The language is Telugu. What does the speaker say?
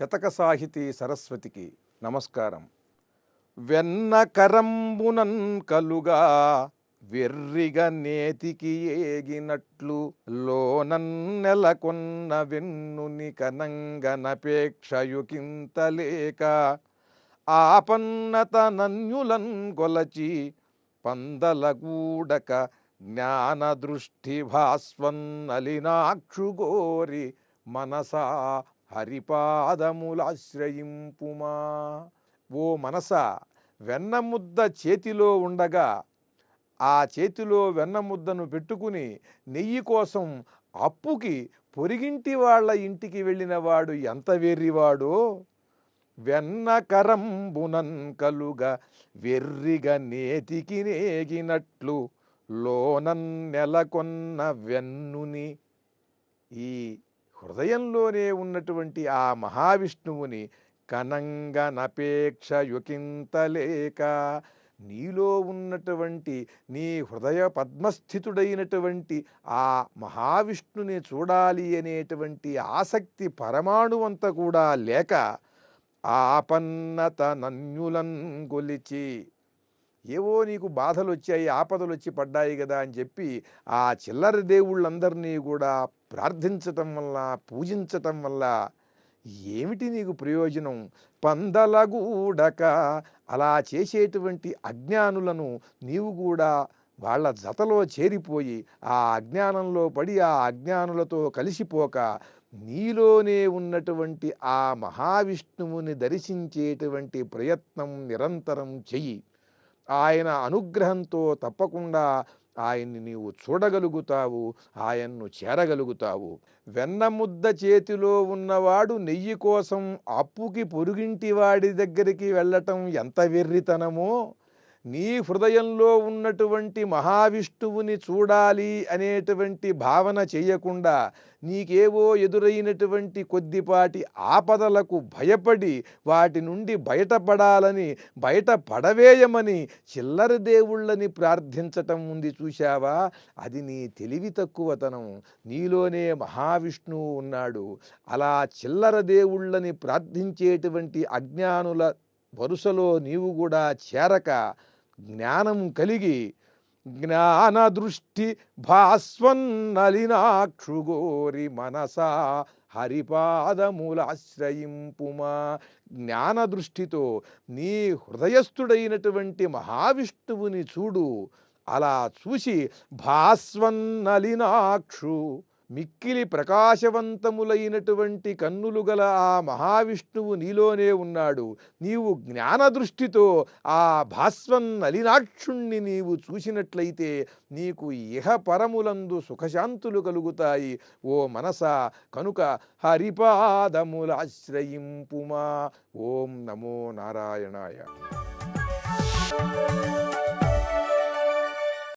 శతక సాహితీ సరస్వతికి నమస్కారం. వెన్న కరంబునన్ కలుగా వెర్రిగ నేతికి ఏగినట్లు లోనన్నెలకొన్న వెన్నుని కనంగనపేక్షయుకింతలేక ఆపన్నత నన్యులన్ కొలచి పందలగూడక జ్ఞాన దృష్టి భాస్వన్నలినాక్షుగోరి మనసా హరిపాదములాశ్రయింపుమా. ఓ మనస, వెన్నముద్ద చేతిలో ఉండగా ఆ చేతిలో వెన్నముద్దను పెట్టుకుని నెయ్యి కోసం అప్పుకి పొరిగింటి వాళ్ళ ఇంటికి వెళ్ళిన వాడు ఎంత వెర్రివాడో. వెన్న కరంబునన్ కలుగ వెర్రిగ నేతికి నేగినట్లు లోనన్ నెలకొన్న వెన్నుని, ఈ హృదయంలోనే ఉన్నటువంటి ఆ మహావిష్ణువుని కనంగనపేక్షయుకింతలేక, నీలో ఉన్నటువంటి నీ హృదయ పద్మస్థితుడైనటువంటి ఆ మహావిష్ణుని చూడాలి అనేటువంటి ఆసక్తి పరమాణువంత కూడా లేక ఆపన్నత నన్యులన్ గొలిచి, ఏవో నీకు బాధలు వచ్చాయి, ఆపదలు వచ్చి పడ్డాయి కదా అని చెప్పి ఆ చిల్లర దేవుళ్ళందరినీ కూడా ప్రార్థించటం వల్ల, పూజించటం వల్ల ఏమిటి నీకు ప్రయోజనం? పందలగూడక, అలా చేసేటువంటి అజ్ఞానులను నీవు కూడా వాళ్ళ జతలో చేరిపోయి ఆ అజ్ఞానంలో పడి ఆ అజ్ఞానులతో కలిసిపోక నీలోనే ఉన్నటువంటి ఆ మహావిష్ణువుని దర్శించేటువంటి ప్రయత్నం నిరంతరం చెయ్యి. ఆయన అనుగ్రహంతో తప్పకుండా ఆయన్ని నీవు చూడగలుగుతావు, ఆయన్ను చేరగలుగుతావు. వెన్నముద్ద చేతిలో ఉన్నవాడు నెయ్యి కోసం అప్పుకి పొరుగింటి వాడి దగ్గరికి వెళ్ళటం ఎంత వెర్రితనమో, నీ హృదయంలో ఉన్నటువంటి మహావిష్ణువుని చూడాలి అనేటువంటి భావన చేయకుండా నీకేవో ఎదురైనటువంటి కొద్దిపాటి ఆపదలకు భయపడి వాటి నుండి బయటపడాలని, బయట పడవేయమని చిల్లర దేవుళ్ళని ప్రార్థించటం ఉంది చూశావా, అది నీ తెలివి తక్కువతనం. నీలోనే మహావిష్ణువు ఉన్నాడు. అలా చిల్లర దేవుళ్ళని ప్రార్థించేటువంటి అజ్ఞానుల వరుసలో నీవు కూడా చేరక జ్ఞానం కలిగి జ్ఞాన దృష్టి భాస్వన్నలినాక్షుగోరి మనసా హరిపాదములాశ్రయింపుమా. జ్ఞాన దృష్టితో నీ హృదయస్థుడైనటువంటి మహావిష్ణువుని చూడు. అలా చూసి భాస్వన్నలినాక్షు, మిక్కిలి ప్రకాశవంతములైనటువంటి కన్నులు గల ఆ మహావిష్ణువు నీలోనే ఉన్నాడు. నీవు జ్ఞాన దృష్టితో ఆ భాస్వన్నలినాక్షుణ్ణి నీవు చూసినట్లయితే నీకు ఇహ పరములందు సుఖశాంతులు కలుగుతాయి ఓ మనస. కనుక హరిపాదములాశ్రయింపుమా. ఓం నమో నారాయణాయ.